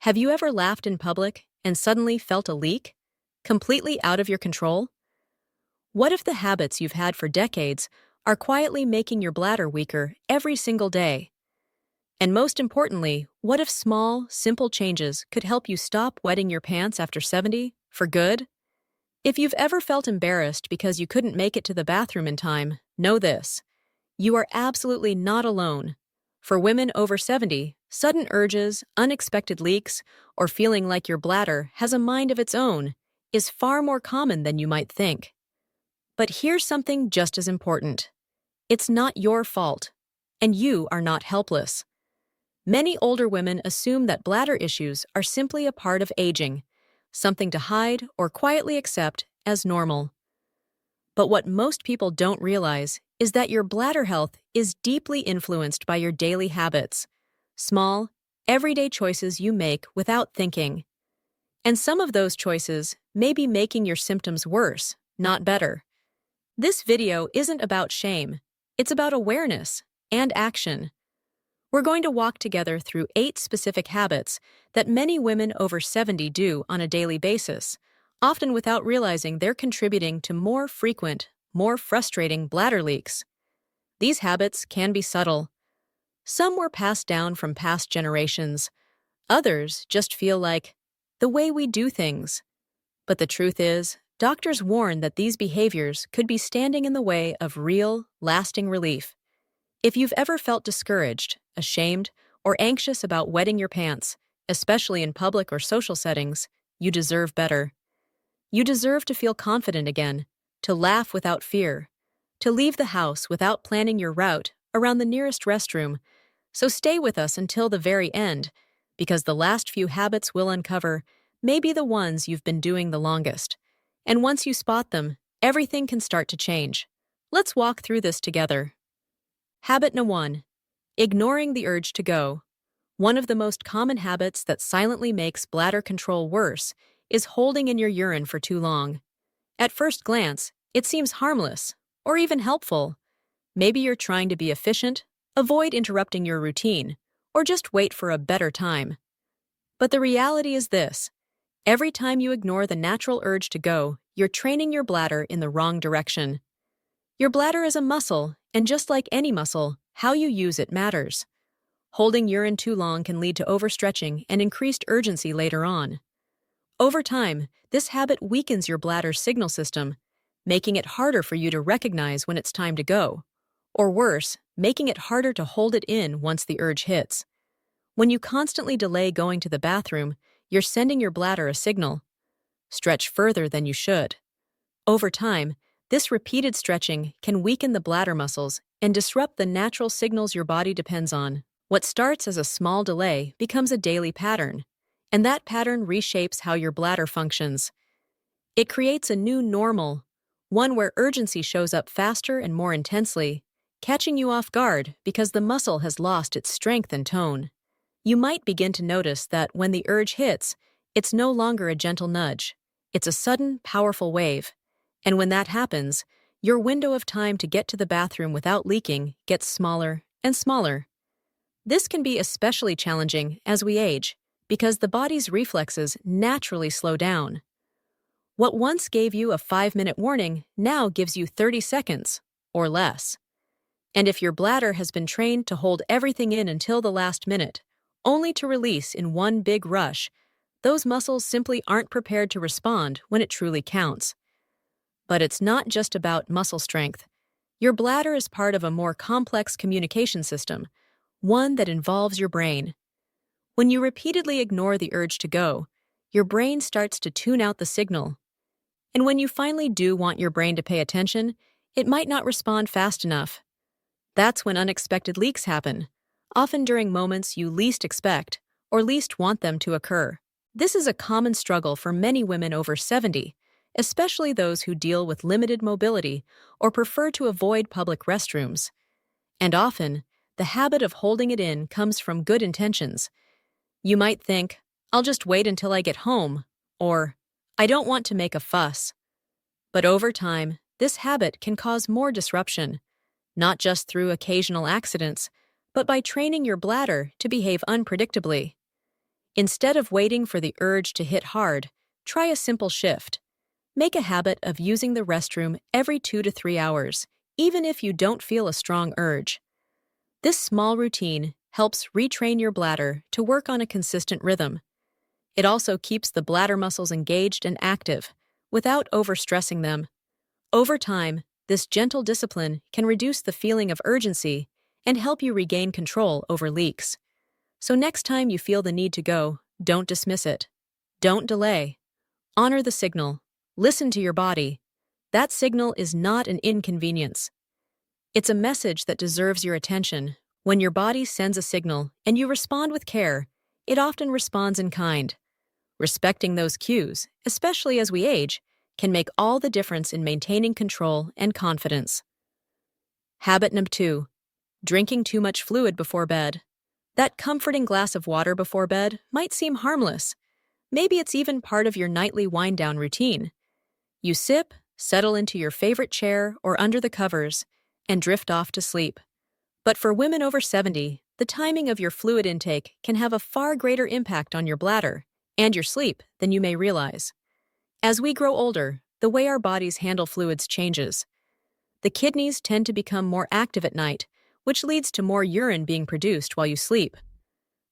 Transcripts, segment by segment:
Have you ever laughed in public and suddenly felt a leak? Completely out of your control? What if the habits you've had for decades are quietly making your bladder weaker every single day? And most importantly, what if small, simple changes could help you stop wetting your pants after 70 for good? If you've ever felt embarrassed because you couldn't make it to the bathroom in time, know this. You are absolutely not alone. For women over 70, sudden urges, unexpected leaks, or feeling like your bladder has a mind of its own is far more common than you might think. But here's something just as important. It's not your fault, and you are not helpless. Many older women assume that bladder issues are simply a part of aging, something to hide or quietly accept as normal. But what most people don't realize is that your bladder health is deeply influenced by your daily habits, small, everyday choices you make without thinking. And some of those choices may be making your symptoms worse, not better. This video isn't about shame, it's about awareness and action. We're going to walk together through 8 specific habits that many women over 70 do on a daily basis, often without realizing they're contributing to more frequent, more frustrating bladder leaks. These habits can be subtle. Some were passed down from past generations. Others just feel like the way we do things. But the truth is, doctors warn that these behaviors could be standing in the way of real, lasting relief. If you've ever felt discouraged, ashamed, or anxious about wetting your pants, especially in public or social settings, you deserve better. You deserve to feel confident again, to laugh without fear, to leave the house without planning your route around the nearest restroom. So stay with us until the very end, because the last few habits we'll uncover may be the ones you've been doing the longest. And once you spot them, everything can start to change. Let's walk through this together. Habit No. 1. Ignoring the urge to go. One of the most common habits that silently makes bladder control worse is holding in your urine for too long. At first glance, it seems harmless, or even helpful. Maybe you're trying to be efficient, avoid interrupting your routine, or just wait for a better time. But the reality is this. Every time you ignore the natural urge to go, you're training your bladder in the wrong direction. Your bladder is a muscle, and just like any muscle, how you use it matters. Holding urine too long can lead to overstretching and increased urgency later on. Over time, this habit weakens your bladder's signal system, making it harder for you to recognize when it's time to go. Or worse, making it harder to hold it in once the urge hits. When you constantly delay going to the bathroom, you're sending your bladder a signal. Stretch further than you should. Over time, this repeated stretching can weaken the bladder muscles and disrupt the natural signals your body depends on. What starts as a small delay becomes a daily pattern, and that pattern reshapes how your bladder functions. It creates a new normal, one where urgency shows up faster and more intensely, catching you off guard because the muscle has lost its strength and tone. You might begin to notice that when the urge hits, it's no longer a gentle nudge. It's a sudden, powerful wave. And when that happens, your window of time to get to the bathroom without leaking gets smaller and smaller. This can be especially challenging as we age, because the body's reflexes naturally slow down. What once gave you a 5-minute warning now gives you 30 seconds, or less. And if your bladder has been trained to hold everything in until the last minute, only to release in one big rush, those muscles simply aren't prepared to respond when it truly counts. But it's not just about muscle strength. Your bladder is part of a more complex communication system, one that involves your brain. When you repeatedly ignore the urge to go, your brain starts to tune out the signal. And when you finally do want your brain to pay attention, it might not respond fast enough. That's when unexpected leaks happen, often during moments you least expect or least want them to occur. This is a common struggle for many women over 70, especially those who deal with limited mobility or prefer to avoid public restrooms. And often, the habit of holding it in comes from good intentions. You might think, I'll just wait until I get home, or I don't want to make a fuss. But over time, this habit can cause more disruption, not just through occasional accidents, but by training your bladder to behave unpredictably. Instead of waiting for the urge to hit hard, try a simple shift. Make a habit of using the restroom every 2 to 3 hours, even if you don't feel a strong urge. This small routine helps retrain your bladder to work on a consistent rhythm. It also keeps the bladder muscles engaged and active, without overstressing them. Over time, this gentle discipline can reduce the feeling of urgency and help you regain control over leaks. So next time you feel the need to go, don't dismiss it. Don't delay. Honor the signal. Listen to your body. That signal is not an inconvenience. It's a message that deserves your attention. When your body sends a signal and you respond with care, it often responds in kind. Respecting those cues, especially as we age, can make all the difference in maintaining control and confidence. Habit number 2. Drinking too much fluid before bed. That comforting glass of water before bed might seem harmless. Maybe it's even part of your nightly wind-down routine. You sip, settle into your favorite chair or under the covers, and drift off to sleep. But for women over 70, the timing of your fluid intake can have a far greater impact on your bladder and your sleep than you may realize. As we grow older, the way our bodies handle fluids changes. The kidneys tend to become more active at night, which leads to more urine being produced while you sleep.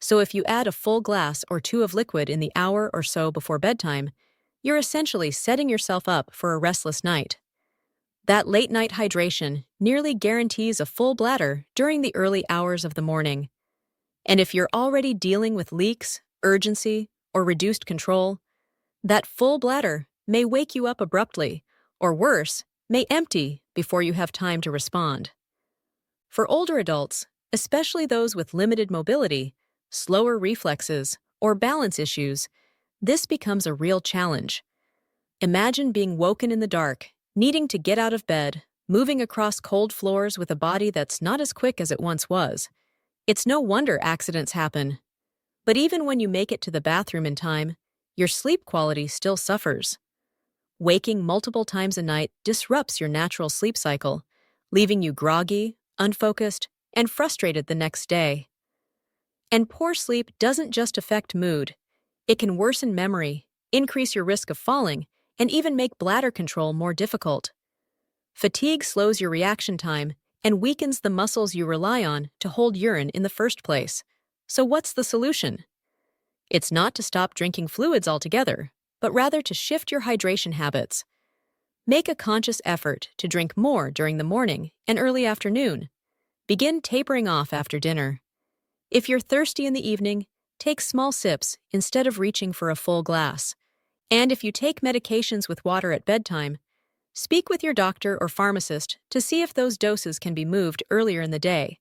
So if you add a full glass or two of liquid in the hour or so before bedtime, you're essentially setting yourself up for a restless night. That late-night hydration nearly guarantees a full bladder during the early hours of the morning. And if you're already dealing with leaks, urgency, or reduced control, that full bladder may wake you up abruptly, or worse, may empty before you have time to respond. For older adults, especially those with limited mobility, slower reflexes, or balance issues, this becomes a real challenge. Imagine being woken in the dark, needing to get out of bed, moving across cold floors with a body that's not as quick as it once was. It's no wonder accidents happen. But even when you make it to the bathroom in time, your sleep quality still suffers. Waking multiple times a night disrupts your natural sleep cycle, leaving you groggy, unfocused, and frustrated the next day. And poor sleep doesn't just affect mood. It can worsen memory, increase your risk of falling, and even make bladder control more difficult. Fatigue slows your reaction time and weakens the muscles you rely on to hold urine in the first place. So what's the solution? It's not to stop drinking fluids altogether, but rather to shift your hydration habits. Make a conscious effort to drink more during the morning and early afternoon. Begin tapering off after dinner. If you're thirsty in the evening, take small sips instead of reaching for a full glass. And if you take medications with water at bedtime, speak with your doctor or pharmacist to see if those doses can be moved earlier in the day.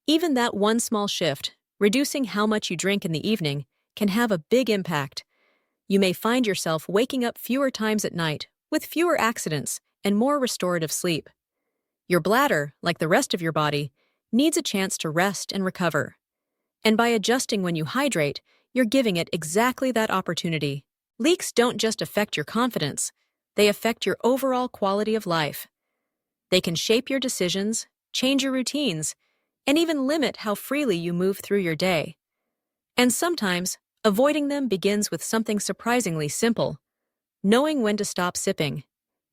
Even that one small shift, reducing how much you drink in the evening, can have a big impact. You may find yourself waking up fewer times at night, with fewer accidents and more restorative sleep. Your bladder, like the rest of your body, needs a chance to rest and recover. And by adjusting when you hydrate, you're giving it exactly that opportunity. Leaks don't just affect your confidence, they affect your overall quality of life. They can shape your decisions, change your routines, and even limit how freely you move through your day. And sometimes, avoiding them begins with something surprisingly simple: knowing when to stop sipping.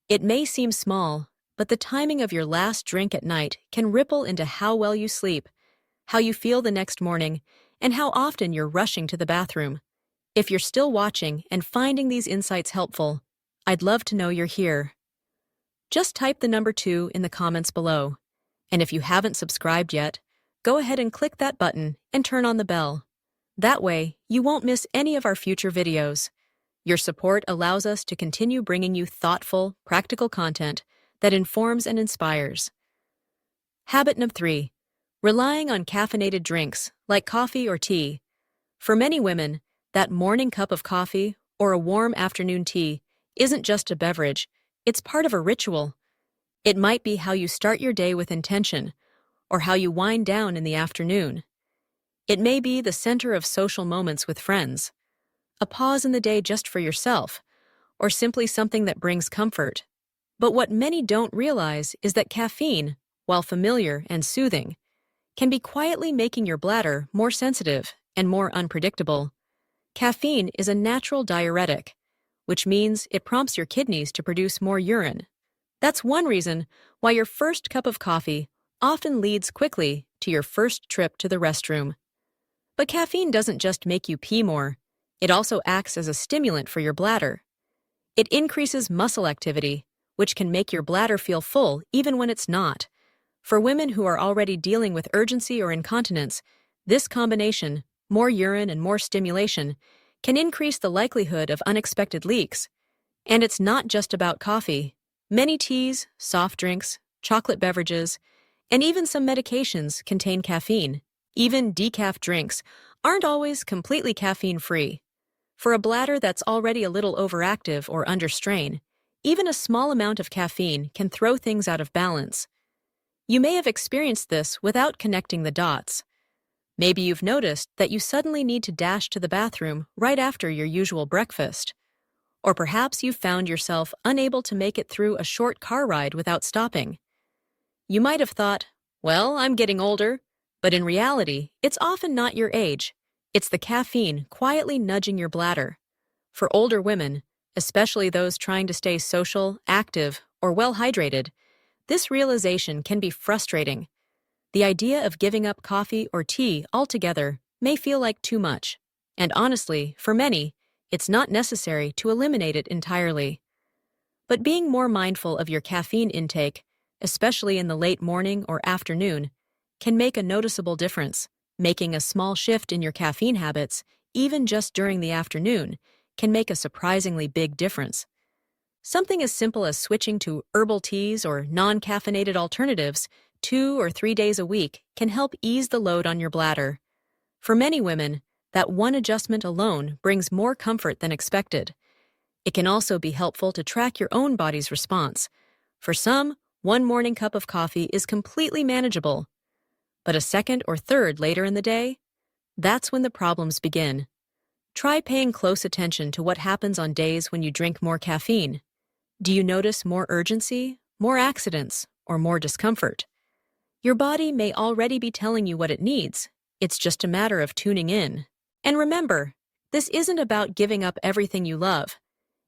It may seem small, but the timing of your last drink at night can ripple into how well you sleep, how you feel the next morning, and how often you're rushing to the bathroom. If you're still watching and finding these insights helpful, I'd love to know you're here. Just type the number 2 in the comments below. And if you haven't subscribed yet, go ahead and click that button and turn on the bell. That way, you won't miss any of our future videos. Your support allows us to continue bringing you thoughtful, practical content that informs and inspires. Habit number 3. Relying on caffeinated drinks, like coffee or tea. For many women, that morning cup of coffee or a warm afternoon tea isn't just a beverage, it's part of a ritual. It might be how you start your day with intention, or how you wind down in the afternoon. It may be the center of social moments with friends, a pause in the day just for yourself, or simply something that brings comfort. But what many don't realize is that caffeine, while familiar and soothing, can be quietly making your bladder more sensitive and more unpredictable. Caffeine is a natural diuretic, which means it prompts your kidneys to produce more urine. That's one reason why your first cup of coffee often leads quickly to your first trip to the restroom. But caffeine doesn't just make you pee more, it also acts as a stimulant for your bladder. It increases muscle activity, which can make your bladder feel full even when it's not. For women who are already dealing with urgency or incontinence, this combination, more urine and more stimulation, can increase the likelihood of unexpected leaks. And it's not just about coffee. Many teas, soft drinks, chocolate beverages, and even some medications contain caffeine. Even decaf drinks aren't always completely caffeine-free. For a bladder that's already a little overactive or under strain, even a small amount of caffeine can throw things out of balance. You may have experienced this without connecting the dots. Maybe you've noticed that you suddenly need to dash to the bathroom right after your usual breakfast. Or perhaps you've found yourself unable to make it through a short car ride without stopping. You might have thought, well, I'm getting older, but in reality, it's often not your age. It's the caffeine quietly nudging your bladder. For older women, especially those trying to stay social, active, or well-hydrated, this realization can be frustrating. The idea of giving up coffee or tea altogether may feel like too much. And honestly, for many, it's not necessary to eliminate it entirely. But being more mindful of your caffeine intake, especially in the late morning or afternoon, can make a noticeable difference. Making a small shift in your caffeine habits, even just during the afternoon, can make a surprisingly big difference. Something as simple as switching to herbal teas or non-caffeinated alternatives 2 or 3 days a week can help ease the load on your bladder. For many women, that one adjustment alone brings more comfort than expected. It can also be helpful to track your own body's response. For some, one morning cup of coffee is completely manageable. But a second or third later in the day, that's when the problems begin. Try paying close attention to what happens on days when you drink more caffeine. Do you notice more urgency, more accidents, or more discomfort? Your body may already be telling you what it needs. It's just a matter of tuning in. And remember, this isn't about giving up everything you love.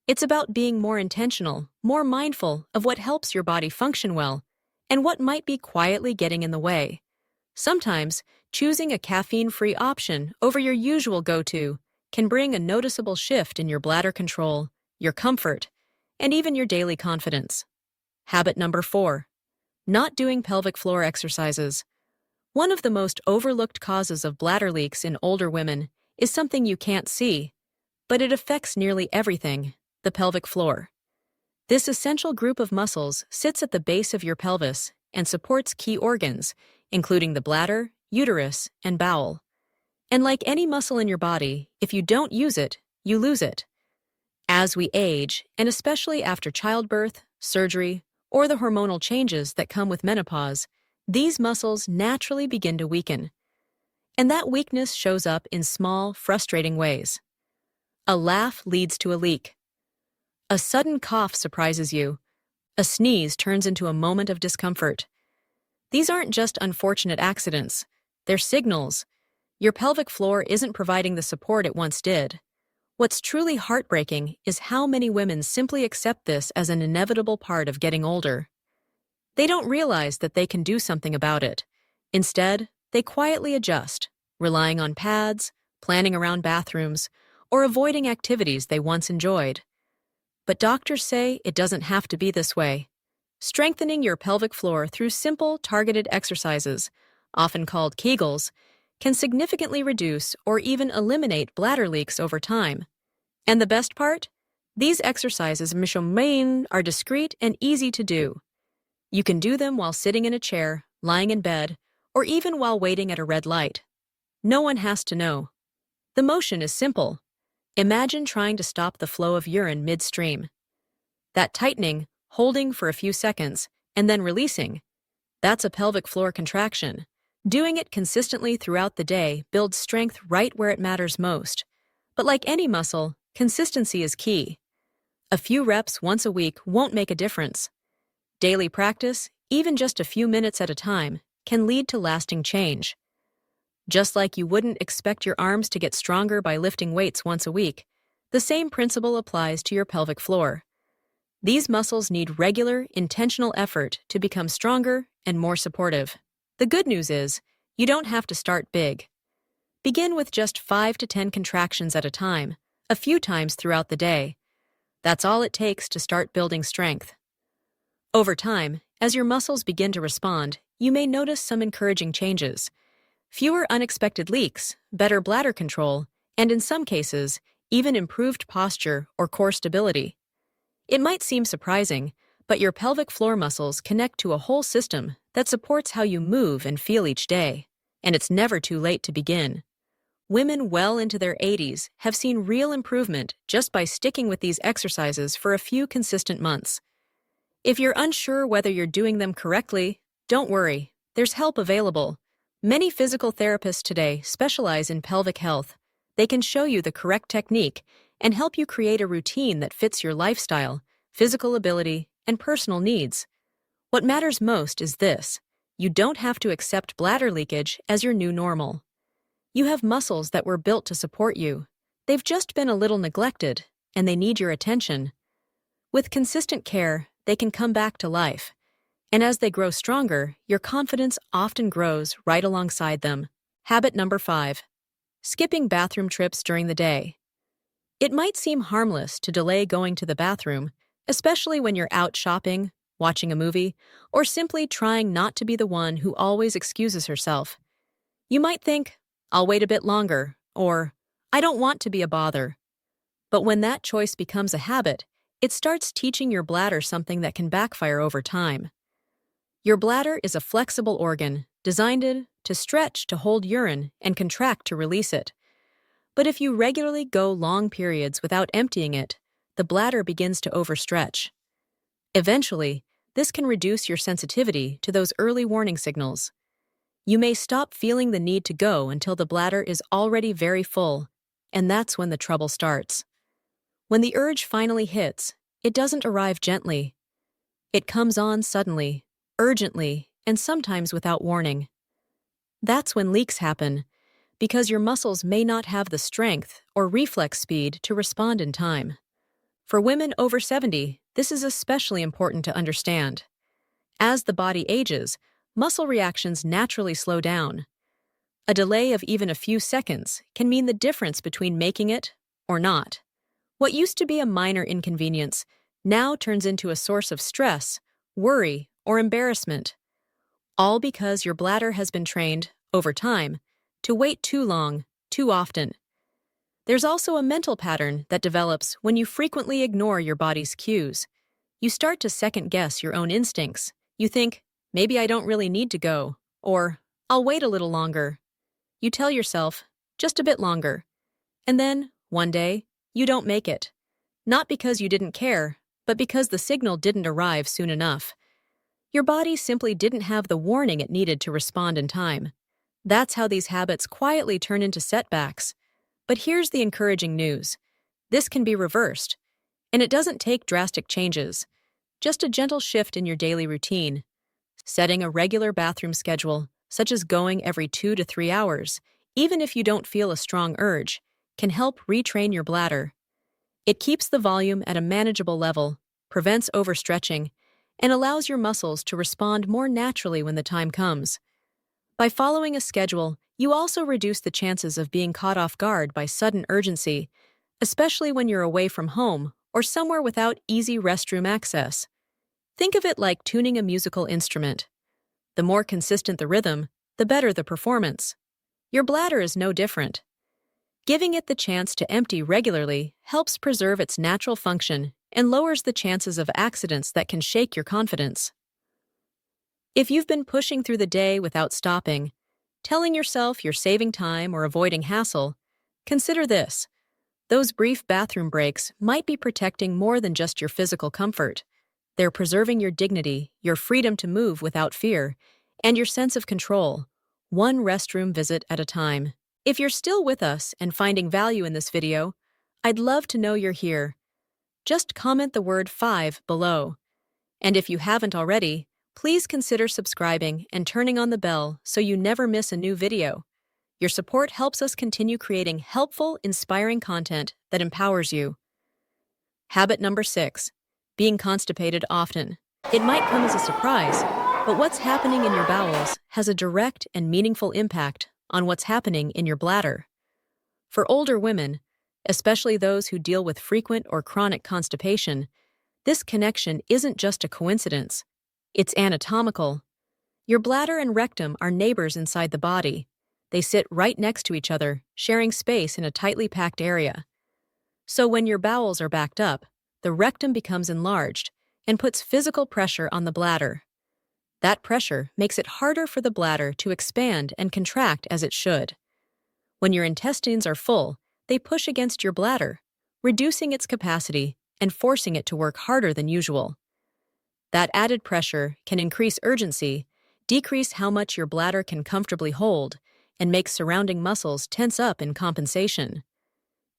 It's about being more intentional, more mindful of what helps your body function well, and what might be quietly getting in the way. Sometimes, choosing a caffeine-free option over your usual go-to can bring a noticeable shift in your bladder control, your comfort, and even your daily confidence. Habit number 4. Not doing pelvic floor exercises. One of the most overlooked causes of bladder leaks in older women is something you can't see, but it affects nearly everything: the pelvic floor. This essential group of muscles sits at the base of your pelvis and supports key organs, including the bladder, uterus, and bowel. And like any muscle in your body, if you don't use it, you lose it. As we age, and especially after childbirth, surgery, or the hormonal changes that come with menopause, these muscles naturally begin to weaken. And that weakness shows up in small, frustrating ways. A laugh leads to a leak. A sudden cough surprises you. A sneeze turns into a moment of discomfort. These aren't just unfortunate accidents. They're signals. Your pelvic floor isn't providing the support it once did. What's truly heartbreaking is how many women simply accept this as an inevitable part of getting older. They don't realize that they can do something about it. Instead, they quietly adjust, relying on pads, planning around bathrooms, or avoiding activities they once enjoyed. But doctors say it doesn't have to be this way. Strengthening your pelvic floor through simple, targeted exercises, often called Kegels, can significantly reduce or even eliminate bladder leaks over time. And the best part? These exercises are discreet and easy to do. You can do them while sitting in a chair, lying in bed, or even while waiting at a red light. No one has to know. The motion is simple. Imagine trying to stop the flow of urine midstream. That tightening, holding for a few seconds, and then releasing, that's a pelvic floor contraction. Doing it consistently throughout the day builds strength right where it matters most. But like any muscle, consistency is key. A few reps once a week won't make a difference. Daily practice, even just a few minutes at a time, can lead to lasting change. Just like you wouldn't expect your arms to get stronger by lifting weights once a week, the same principle applies to your pelvic floor. These muscles need regular, intentional effort to become stronger and more supportive. The good news is, you don't have to start big. Begin with just 5 to 10 contractions at a time, a few times throughout the day. That's all it takes to start building strength. Over time, as your muscles begin to respond, you may notice some encouraging changes. Fewer unexpected leaks, better bladder control, and in some cases, even improved posture or core stability. It might seem surprising, but your pelvic floor muscles connect to a whole system that supports how you move and feel each day, and it's never too late to begin. Women well into their 80s have seen real improvement just by sticking with these exercises for a few consistent months. If you're unsure whether you're doing them correctly, don't worry, there's help available. Many physical therapists today specialize in pelvic health. They can show you the correct technique and help you create a routine that fits your lifestyle, physical ability, and personal needs. What matters most is this: you don't have to accept bladder leakage as your new normal. You have muscles that were built to support you. They've just been a little neglected, and they need your attention. With consistent care, they can come back to life. And as they grow stronger, your confidence often grows right alongside them. Habit number 5. Skipping bathroom trips during the day. It might seem harmless to delay going to the bathroom, especially when you're out shopping, watching a movie, or simply trying not to be the one who always excuses herself. You might think, "I'll wait a bit longer," or "I don't want to be a bother." But when that choice becomes a habit, it starts teaching your bladder something that can backfire over time. Your bladder is a flexible organ designed to stretch to hold urine and contract to release it. But if you regularly go long periods without emptying it, the bladder begins to overstretch. Eventually, this can reduce your sensitivity to those early warning signals. You may stop feeling the need to go until the bladder is already very full, and that's when the trouble starts. When the urge finally hits, it doesn't arrive gently. It comes on suddenly, urgently, and sometimes without warning. That's when leaks happen, because your muscles may not have the strength or reflex speed to respond in time. For women over 70, this is especially important to understand. As the body ages, muscle reactions naturally slow down. A delay of even a few seconds can mean the difference between making it or not. What used to be a minor inconvenience now turns into a source of stress, worry, or embarrassment. All because your bladder has been trained, over time, to wait too long, too often. There's also a mental pattern that develops when you frequently ignore your body's cues. You start to second-guess your own instincts. You think, "Maybe I don't really need to go," or "I'll wait a little longer." You tell yourself, "Just a bit longer." And then, one day, you don't make it. Not because you didn't care, but because the signal didn't arrive soon enough. Your body simply didn't have the warning it needed to respond in time. That's how these habits quietly turn into setbacks. But here's the encouraging news. This can be reversed. And it doesn't take drastic changes. Just a gentle shift in your daily routine. Setting a regular bathroom schedule, such as going every 2 to 3 hours, even if you don't feel a strong urge, can help retrain your bladder. It keeps the volume at a manageable level, prevents overstretching, and allows your muscles to respond more naturally when the time comes. By following a schedule, you also reduce the chances of being caught off guard by sudden urgency, especially when you're away from home or somewhere without easy restroom access. Think of it like tuning a musical instrument. The more consistent the rhythm, the better the performance. Your bladder is no different. Giving it the chance to empty regularly helps preserve its natural function and lowers the chances of accidents that can shake your confidence. If you've been pushing through the day without stopping, telling yourself you're saving time or avoiding hassle, consider this. Those brief bathroom breaks might be protecting more than just your physical comfort. They're preserving your dignity, your freedom to move without fear, and your sense of control, one restroom visit at a time. If you're still with us and finding value in this video, I'd love to know you're here. Just comment the word 5 below. And if you haven't already, please consider subscribing and turning on the bell so you never miss a new video. Your support helps us continue creating helpful, inspiring content that empowers you. Habit number 6, being constipated often. It might come as a surprise, but what's happening in your bowels has a direct and meaningful impact on what's happening in your bladder. For older women, especially those who deal with frequent or chronic constipation, this connection isn't just a coincidence. It's anatomical. Your bladder and rectum are neighbors inside the body. They sit right next to each other, sharing space in a tightly packed area. So when your bowels are backed up, the rectum becomes enlarged and puts physical pressure on the bladder. That pressure makes it harder for the bladder to expand and contract as it should. When your intestines are full, they push against your bladder, reducing its capacity and forcing it to work harder than usual. That added pressure can increase urgency, decrease how much your bladder can comfortably hold, and make surrounding muscles tense up in compensation.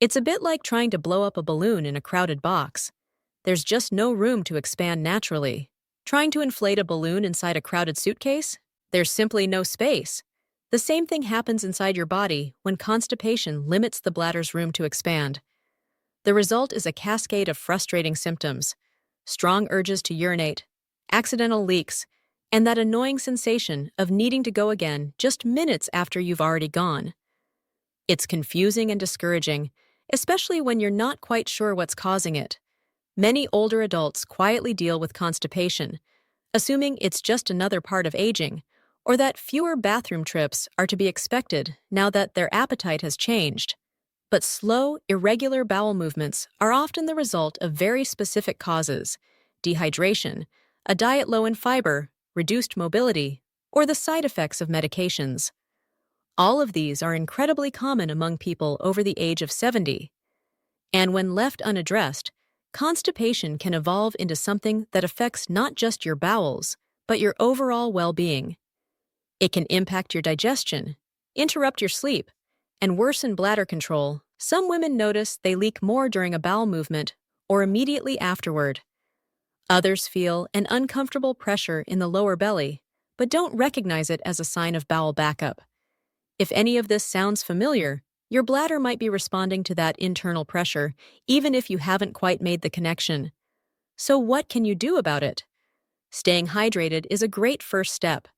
It's a bit like trying to blow up a balloon in a crowded box. There's just no room to expand naturally. Trying to inflate a balloon inside a crowded suitcase? There's simply no space. The same thing happens inside your body when constipation limits the bladder's room to expand. The result is a cascade of frustrating symptoms: strong urges to urinate, accidental leaks, and that annoying sensation of needing to go again just minutes after you've already gone. It's confusing and discouraging, especially when you're not quite sure what's causing it. Many older adults quietly deal with constipation, assuming it's just another part of aging, or that fewer bathroom trips are to be expected now that their appetite has changed. But slow, irregular bowel movements are often the result of very specific causes: dehydration, a diet low in fiber, reduced mobility, or the side effects of medications. All of these are incredibly common among people over the age of 70. And when left unaddressed, constipation can evolve into something that affects not just your bowels, but your overall well-being. It can impact your digestion, interrupt your sleep, and worsen bladder control. Some women notice they leak more during a bowel movement or immediately afterward. Others feel an uncomfortable pressure in the lower belly, but don't recognize it as a sign of bowel backup. If any of this sounds familiar, your bladder might be responding to that internal pressure, even if you haven't quite made the connection. So what can you do about it? Staying hydrated is a great first step.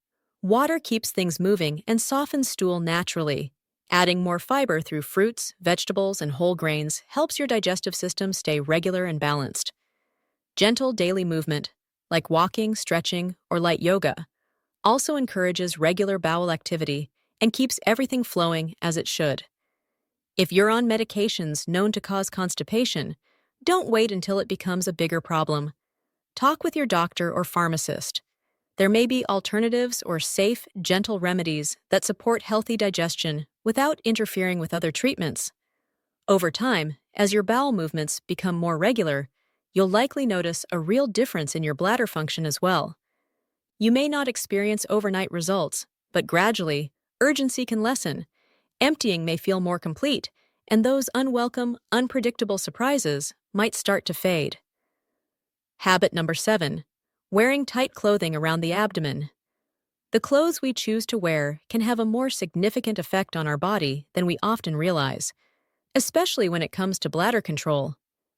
Water keeps things moving and softens stool naturally. Adding more fiber through fruits, vegetables, and whole grains helps your digestive system stay regular and balanced. Gentle daily movement, like walking, stretching, or light yoga, also encourages regular bowel activity and keeps everything flowing as it should. If you're on medications known to cause constipation, don't wait until it becomes a bigger problem. Talk with your doctor or pharmacist. There may be alternatives or safe, gentle remedies that support healthy digestion without interfering with other treatments. Over time, as your bowel movements become more regular, you'll likely notice a real difference in your bladder function as well. You may not experience overnight results, but gradually, urgency can lessen, emptying may feel more complete, and those unwelcome, unpredictable surprises might start to fade. Habit number 7, wearing tight clothing around the abdomen. The clothes we choose to wear can have a more significant effect on our body than we often realize, especially when it comes to bladder control.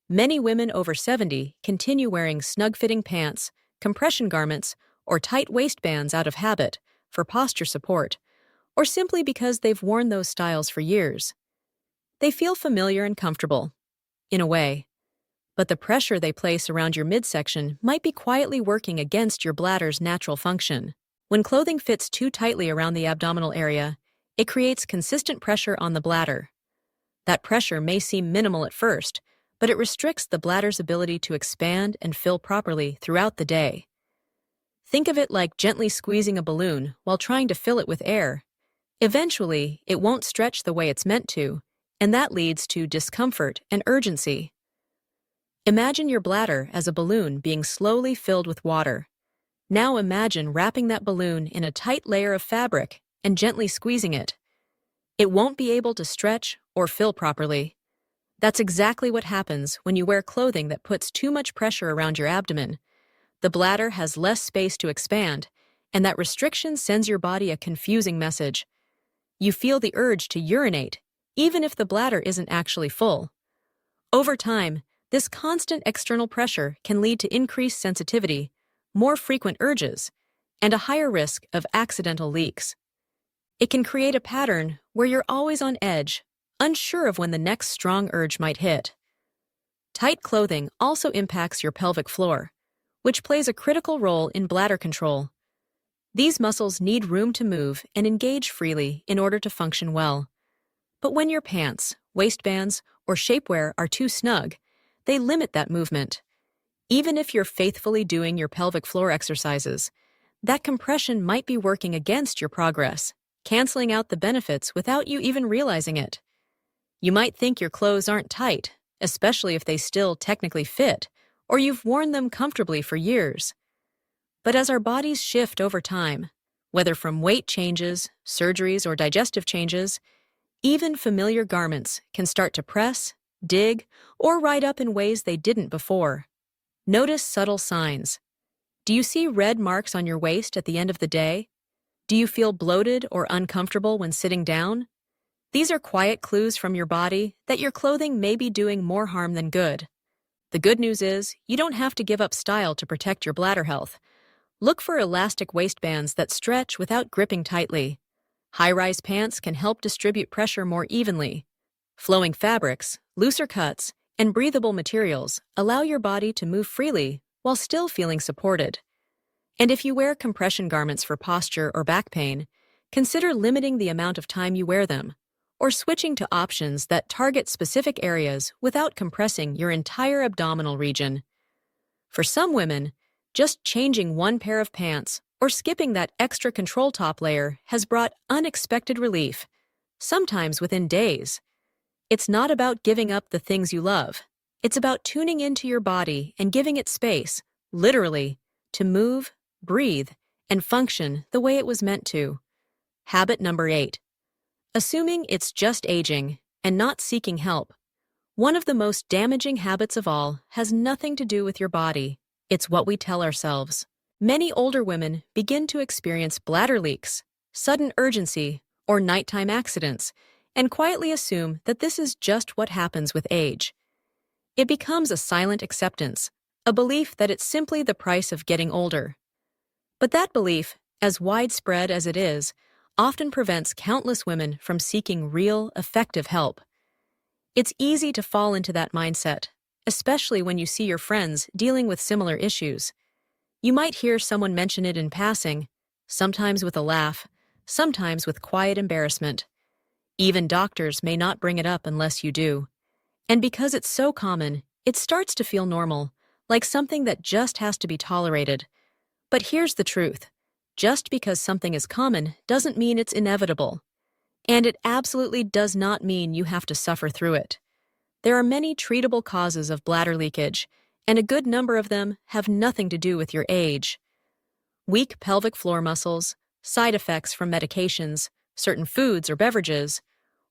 Many women over 70 continue wearing snug-fitting pants, compression garments, or tight waistbands out of habit for posture support, or simply because they've worn those styles for years. They feel familiar and comfortable, in a way, but the pressure they place around your midsection might be quietly working against your bladder's natural function. When clothing fits too tightly around the abdominal area, it creates consistent pressure on the bladder. That pressure may seem minimal at first, but it restricts the bladder's ability to expand and fill properly throughout the day. Think of it like gently squeezing a balloon while trying to fill it with air. Eventually, it won't stretch the way it's meant to, and that leads to discomfort and urgency. Imagine your bladder as a balloon being slowly filled with water. Now imagine wrapping that balloon in a tight layer of fabric and gently squeezing it. It won't be able to stretch or fill properly. That's exactly what happens when you wear clothing that puts too much pressure around your abdomen. The bladder has less space to expand, and that restriction sends your body a confusing message. You feel the urge to urinate, even if the bladder isn't actually full. Over time, this constant external pressure can lead to increased sensitivity, more frequent urges, and a higher risk of accidental leaks. It can create a pattern where you're always on edge, unsure of when the next strong urge might hit. Tight clothing also impacts your pelvic floor, which plays a critical role in bladder control. These muscles need room to move and engage freely in order to function well. But when your pants, waistbands, or shapewear are too snug, they limit that movement. Even if you're faithfully doing your pelvic floor exercises, that compression might be working against your progress, canceling out the benefits without you even realizing it. You might think your clothes aren't tight, especially if they still technically fit, or you've worn them comfortably for years. But as our bodies shift over time, whether from weight changes, surgeries, or digestive changes, even familiar garments can start to press, dig, or ride up in ways they didn't before. Notice subtle signs. Do you see red marks on your waist at the end of the day? Do you feel bloated or uncomfortable when sitting down? These are quiet clues from your body that your clothing may be doing more harm than good. The good news is, you don't have to give up style to protect your bladder health. Look for elastic waistbands that stretch without gripping tightly. High-rise pants can help distribute pressure more evenly. Flowing fabrics, looser cuts, and breathable materials allow your body to move freely while still feeling supported. And if you wear compression garments for posture or back pain, consider limiting the amount of time you wear them, or switching to options that target specific areas without compressing your entire abdominal region. For some women, just changing one pair of pants or skipping that extra control top layer has brought unexpected relief, sometimes within days. It's not about giving up the things you love. It's about tuning into your body and giving it space, literally, to move, breathe, and function the way it was meant to. Habit number 8. Assuming it's just aging and not seeking help. One of the most damaging habits of all has nothing to do with your body. It's what we tell ourselves. Many older women begin to experience bladder leaks, sudden urgency, or nighttime accidents, and quietly assume that this is just what happens with age. It becomes a silent acceptance, a belief that it's simply the price of getting older. But that belief, as widespread as it is, often prevents countless women from seeking real, effective help. It's easy to fall into that mindset, especially when you see your friends dealing with similar issues. You might hear someone mention it in passing, sometimes with a laugh, sometimes with quiet embarrassment. Even doctors may not bring it up unless you do. And because it's so common, it starts to feel normal, like something that just has to be tolerated. But here's the truth. Just because something is common doesn't mean it's inevitable. And it absolutely does not mean you have to suffer through it. There are many treatable causes of bladder leakage, and a good number of them have nothing to do with your age. Weak pelvic floor muscles, side effects from medications, certain foods or beverages,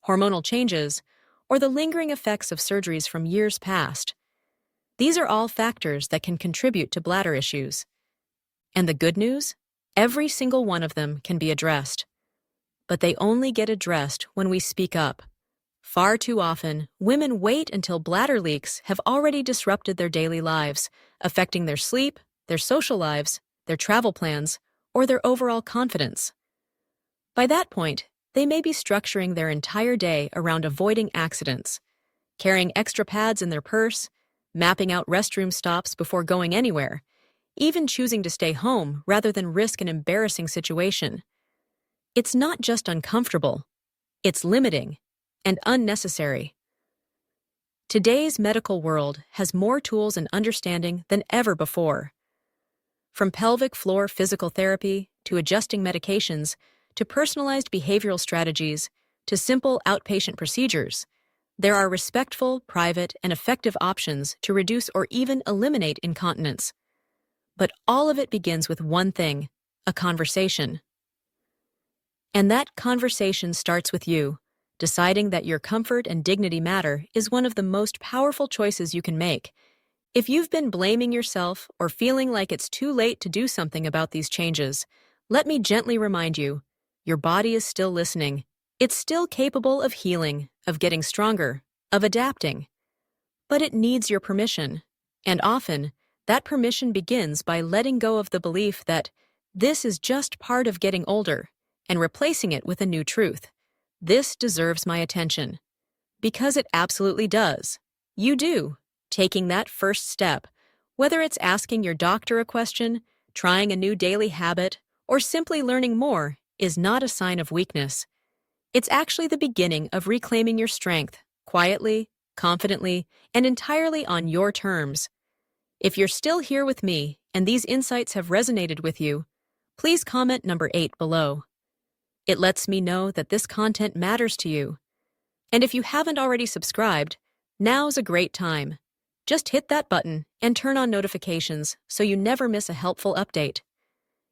hormonal changes, or the lingering effects of surgeries from years past. These are all factors that can contribute to bladder issues. And the good news? Every single one of them can be addressed. But they only get addressed when we speak up. Far too often, women wait until bladder leaks have already disrupted their daily lives, affecting their sleep, their social lives, their travel plans, or their overall confidence. By that point, they may be structuring their entire day around avoiding accidents, carrying extra pads in their purse, mapping out restroom stops before going anywhere, even choosing to stay home rather than risk an embarrassing situation. It's not just uncomfortable, it's limiting and unnecessary. Today's medical world has more tools and understanding than ever before. From pelvic floor physical therapy to adjusting medications to personalized behavioral strategies to simple outpatient procedures, there are respectful, private, and effective options to reduce or even eliminate incontinence. But all of it begins with one thing: a conversation. And that conversation starts with you. Deciding that your comfort and dignity matter is one of the most powerful choices you can make. If you've been blaming yourself or feeling like it's too late to do something about these changes, let me gently remind you, your body is still listening, It's still capable of healing, of getting stronger, of adapting. But it needs your permission. And often, that permission begins by letting go of the belief that this is just part of getting older and replacing it with a new truth. This deserves my attention. Because it absolutely does. You do. Taking that first step, whether it's asking your doctor a question, trying a new daily habit, or simply learning more, is not a sign of weakness. It's actually the beginning of reclaiming your strength, quietly, confidently, and entirely on your terms. If you're still here with me and these insights have resonated with you, please comment number 8 below. It lets me know that this content matters to you. And if you haven't already subscribed, now's a great time. Just hit that button and turn on notifications so you never miss a helpful update.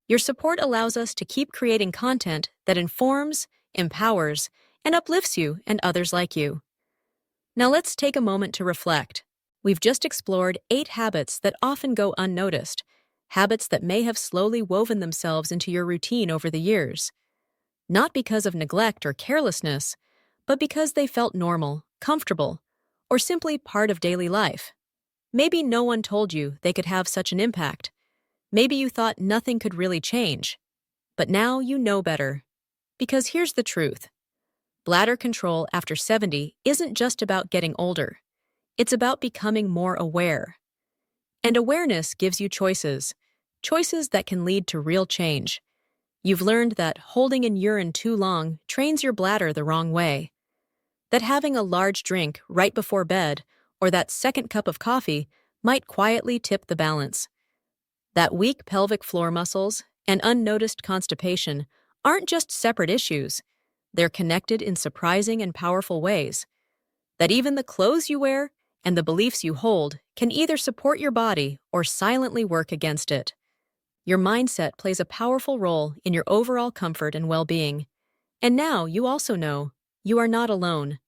Your support allows us to keep creating content that informs, empowers, and uplifts you and others like you. Now let's take a moment to reflect. We've just explored 8 habits that often go unnoticed, habits that may have slowly woven themselves into your routine over the years. Not because of neglect or carelessness, but because they felt normal, comfortable, or simply part of daily life. Maybe no one told you they could have such an impact. Maybe you thought nothing could really change. But now you know better. Because here's the truth. Bladder control after 70 isn't just about getting older. It's about becoming more aware. And awareness gives you choices that can lead to real change. You've learned that holding in urine too long trains your bladder the wrong way. That having a large drink right before bed or that second cup of coffee might quietly tip the balance. That weak pelvic floor muscles and unnoticed constipation aren't just separate issues. They're connected in surprising and powerful ways. That even the clothes you wear and the beliefs you hold can either support your body or silently work against it. Your mindset plays a powerful role in your overall comfort and well-being. And now you also know you are not alone.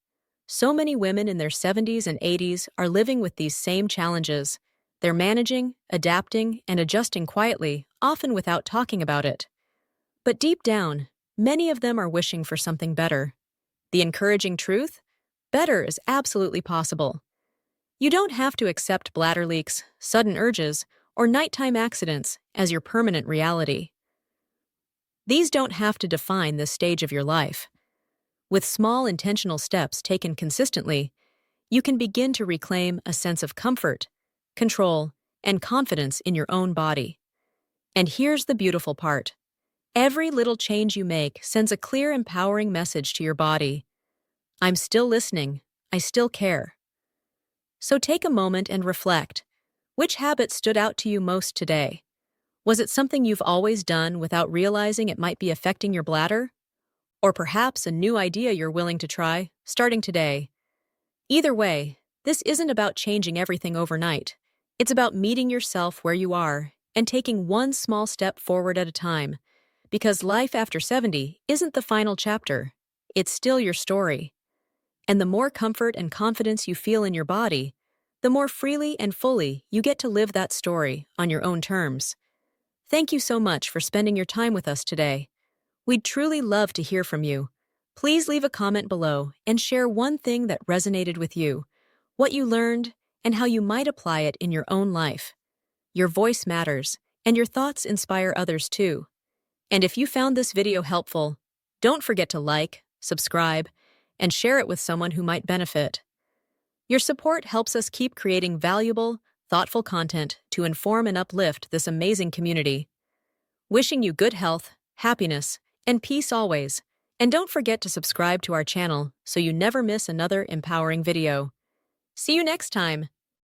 So many women in their 70s and 80s are living with these same challenges. They're managing, adapting, and adjusting quietly, often without talking about it. But deep down, many of them are wishing for something better. The encouraging truth? Better is absolutely possible. You don't have to accept bladder leaks, sudden urges, or nighttime accidents as your permanent reality. These don't have to define this stage of your life. With small intentional steps taken consistently, you can begin to reclaim a sense of comfort, control, and confidence in your own body. And here's the beautiful part. Every little change you make sends a clear, empowering message to your body. I'm still listening. I still care. So take a moment and reflect. Which habit stood out to you most today? Was it something you've always done without realizing it might be affecting your bladder? Or perhaps a new idea you're willing to try, starting today? Either way, this isn't about changing everything overnight. It's about meeting yourself where you are and taking one small step forward at a time. Because life after 70 isn't the final chapter. It's still your story. And the more comfort and confidence you feel in your body, the more freely and fully you get to live that story on your own terms. Thank you so much for spending your time with us today. We'd truly love to hear from you. Please leave a comment below and share one thing that resonated with you, what you learned, and how you might apply it in your own life. Your voice matters, and your thoughts inspire others too. And if you found this video helpful, don't forget to like, subscribe, and share it with someone who might benefit. Your support helps us keep creating valuable, thoughtful content to inform and uplift this amazing community. Wishing you good health, happiness, and peace always. And don't forget to subscribe to our channel so you never miss another empowering video. See you next time.